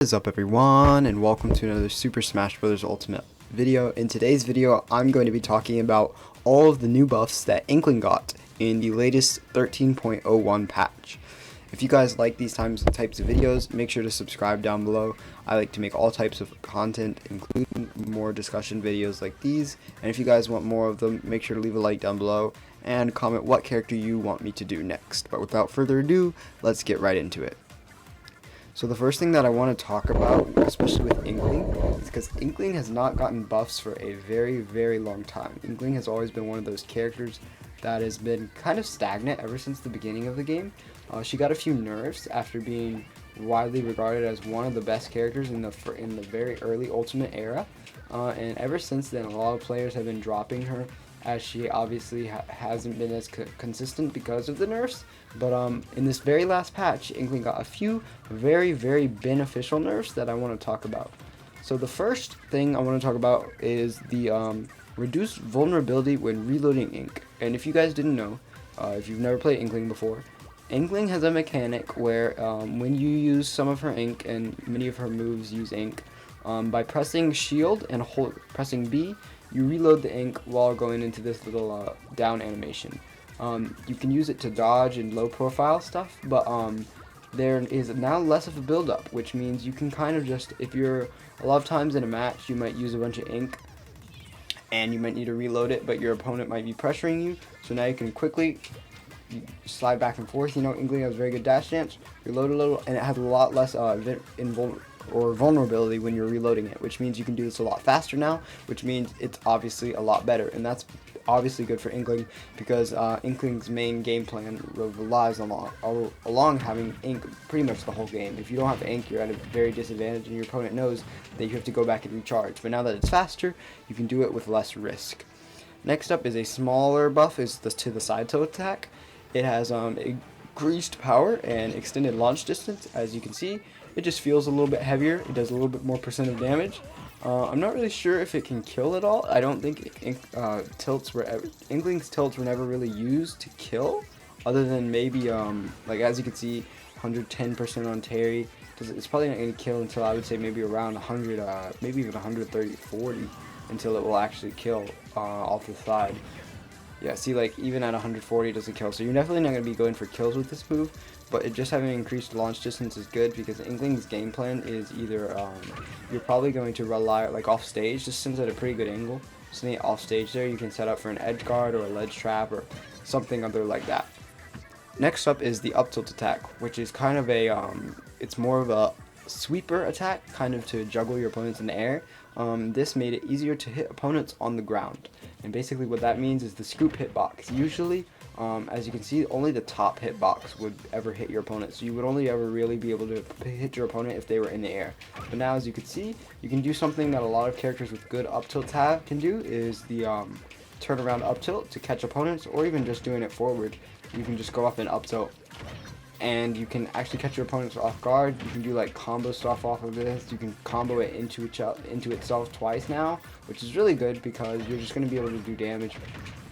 What is up everyone, and welcome to another Super Smash Bros. Ultimate video. In today's video, I'm going to be talking about all of the new buffs that Inkling got in the latest 13.01 patch. If you guys like these types of videos, make sure to subscribe down below. I like to make all types of content, including more discussion videos like these. And if you guys want more of them, make sure to leave a like down below and comment what character you want me to do next. But without further ado, let's get right into it. So the first thing that I want to talk about, especially with Inkling, is because Inkling has not gotten buffs for a very long time. Inkling has always been one of those characters that has been kind of stagnant ever since the beginning of the game. She got a few nerfs after being widely regarded as one of the best characters in the very early Ultimate era, and ever since then a lot of players have been dropping her, as she obviously hasn't been as consistent because of the nerfs. But in this very last patch, Inkling got a few very beneficial nerfs that I want to talk about. So the first thing I want to talk about is the reduced vulnerability when reloading ink. And if you guys didn't know, if you've never played Inkling before, Inkling has a mechanic where when you use some of her ink, and many of her moves use ink, by pressing shield and pressing B, you reload the ink while going into this little down animation. You can use it to dodge and low profile stuff, but there is now less of a build-up, which means you can kind of just, if you're a lot of times in a match, you might use a bunch of ink and you might need to reload it, but your opponent might be pressuring you, so now you can quickly slide back and forth. You know, Inkling has very good dash dance, reload a little, and it has a lot less vulnerability when you're reloading it, which means you can do this a lot faster now, which means it's obviously a lot better, and that's obviously good for Inkling because Inkling's main game plan relies along having ink pretty much the whole game. If you don't have ink, you're at a very disadvantage, and your opponent knows that you have to go back and recharge. But now that it's faster, you can do it with less risk. Next up is a smaller buff to the side tilt attack. It has increased power and extended launch distance. As you can see, it just feels a little bit heavier. It does a little bit more percent of damage. I'm not really sure if it can kill at all. I don't think Inkling's tilts were never really used to kill, other than maybe like as you can see, 110% on Terry. It's probably not going to kill until I would say maybe around 100, maybe even 130, 40, until it will actually kill off the side. Yeah, see, like even at 140 it doesn't kill, so you're definitely not going to be going for kills with this move, but it just having increased launch distance is good because Inkling's game plan is either you're probably going to rely like off stage, just since at a pretty good angle. So off stage there, you can set up for an edge guard or a ledge trap or something other like that. Next up is the up tilt attack, which is kind of a it's more of a sweeper attack, kind of to juggle your opponents in the air. This made it easier to hit opponents on the ground, and basically what that means is the scoop hitbox. Usually, as you can see, only the top hitbox would ever hit your opponent, so you would only ever really be able to hit your opponent if they were in the air. But now, as you can see, you can do something that a lot of characters with good up tilt can do, is the turn around up tilt to catch opponents, or even just doing it forward. You can just go up and up tilt, and you can actually catch your opponents off guard. You can do like combo stuff off of this. You can combo it into itself twice now, which is really good because you're just going to be able to do damage.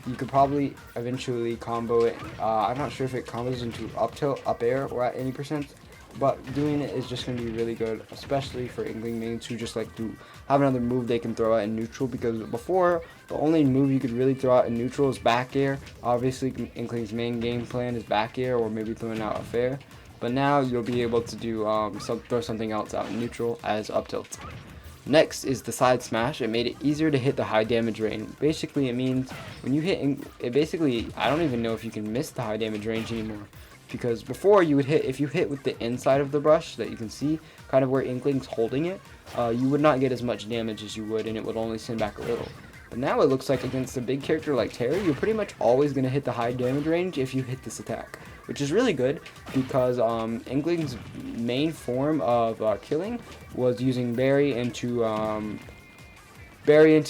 You could probably eventually combo it. I'm not sure if it combos into up tilt, up air, or at any percent, but doing it is just going to be really good, especially for Inkling mains who just like to have another move they can throw out in neutral, because before, the only move you could really throw out in neutral is back air. Obviously, Inkling's main game plan is back air or maybe throwing out a fair, but now you'll be able to do throw something else out in neutral as up tilt. Next is the side smash. It made it easier to hit the high damage range. Basically, it means when you hit I don't even know if you can miss the high damage range anymore. Because before, you would hit, if you hit with the inside of the brush that you can see, kind of where Inkling's holding it, you would not get as much damage as you would, and it would only send back a little. But now it looks like against a big character like Terry, you're pretty much always going to hit the high damage range if you hit this attack, which is really good because Inkling's main form of killing was using Barry into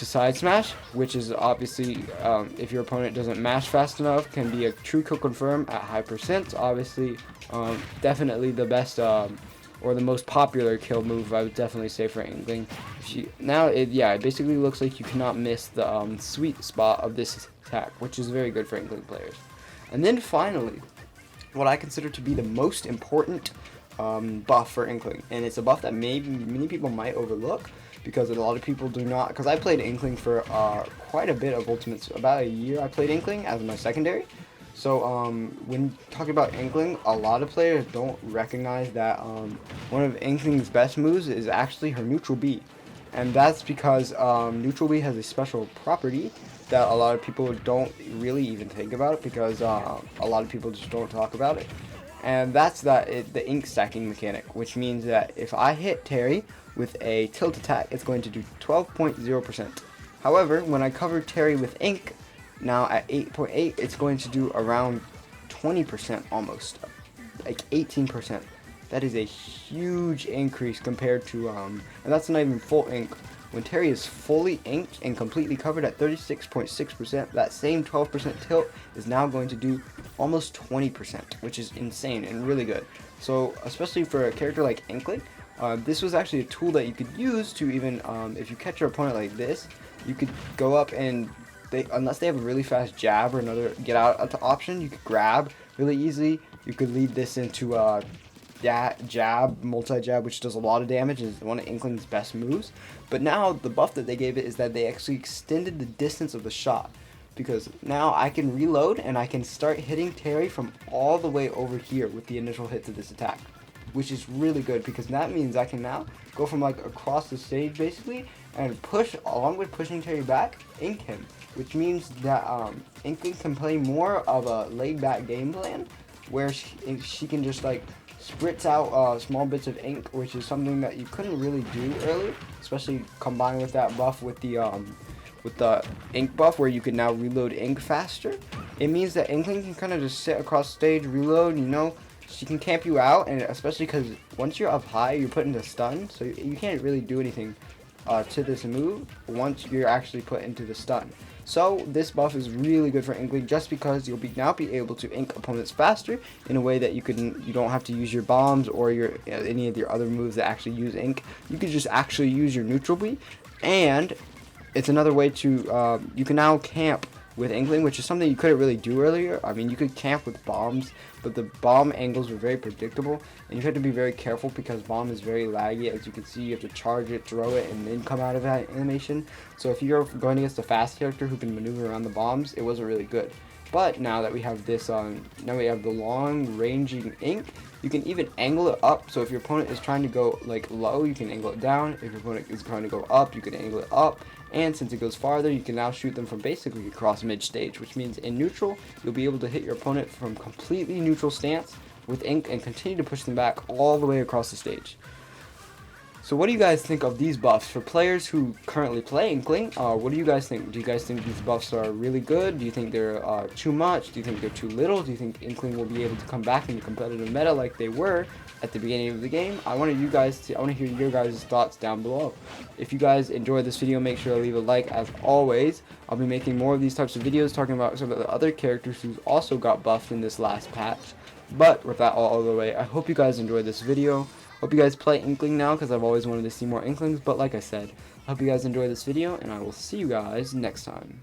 side smash, which is obviously, if your opponent doesn't mash fast enough, can be a true kill confirm at high percent. Obviously, definitely the best or the most popular kill move, I would definitely say, for Inkling. It basically looks like you cannot miss the sweet spot of this attack, which is very good for Inkling players. And then finally, what I consider to be the most important buff for Inkling, and it's a buff that maybe many people might overlook because a lot of people do not. Because I played Inkling for quite a bit of Ultimates, about a year. I played Inkling as my secondary. So when talking about Inkling, a lot of players don't recognize that one of Inkling's best moves is actually her neutral B, and that's because neutral B has a special property that a lot of people don't really even think about because a lot of people just don't talk about it. And that's the ink stacking mechanic, which means that if I hit Terry with a tilt attack, it's going to do 12.0%. However, when I cover Terry with ink, now at 8.8, it's going to do around 20% almost, like 18%. That is a huge increase compared to, and that's not even full ink. When Terry is fully inked and completely covered at 36.6%, that same 12% tilt is now going to do almost 20%, which is insane and really good. So, especially for a character like Inkling, this was actually a tool that you could use to even, if you catch your opponent like this, you could go up and, unless they have a really fast jab or another get out option, you could grab really easily. You could lead this into jab, multi-jab, which does a lot of damage, is one of Inkling's best moves. But now the buff that they gave it is that they actually extended the distance of the shot, because now I can reload and I can start hitting Terry from all the way over here with the initial hits of this attack, which is really good because that means I can now go from like across the stage basically and push, along with pushing Terry back, ink him, which means that Inkling can play more of a laid-back game plan where she can just like spritz out small bits of ink, which is something that you couldn't really do earlier, especially combined with that buff with the ink buff where you can now reload ink faster. It means that Inkling can kind of just sit across the stage, reload, you know, she can camp you out, and especially because once you're up high, you're put into stun, so you can't really do anything to this move once you're actually put into the stun. So this buff is really good for Inkling just because you'll now be able to ink opponents faster in a way that you don't have to use your bombs or any of your other moves that actually use ink. You could just actually use your neutral B, and it's another way to you can now camp with Inkling, which is something you couldn't really do earlier. I mean, you could camp with bombs, but the bomb angles were very predictable, and you had to be very careful because bomb is very laggy. As you can see, you have to charge it, throw it, and then come out of that animation. So if you're going against a fast character who can maneuver around the bombs, it wasn't really good. But now that we have this, now we have the long-ranging ink, you can even angle it up. So if your opponent is trying to go like low, you can angle it down. If your opponent is trying to go up, you can angle it up. And since it goes farther, you can now shoot them from basically across mid-stage, which means in neutral, you'll be able to hit your opponent from completely neutral stance with ink and continue to push them back all the way across the stage. So what do you guys think of these buffs for players who currently play Inkling? What do you guys think? Do you guys think these buffs are really good? Do you think they're too much? Do you think they're too little? Do you think Inkling will be able to come back in the competitive meta like they were at the beginning of the game? I want to hear your guys' thoughts down below. If you guys enjoyed this video, make sure to leave a like as always. I'll be making more of these types of videos talking about some of the other characters who also got buffed in this last patch. But with that all out of the way, I hope you guys enjoyed this video. Hope you guys play Inkling now because I've always wanted to see more Inklings. But like I said, I hope you guys enjoy this video, and I will see you guys next time.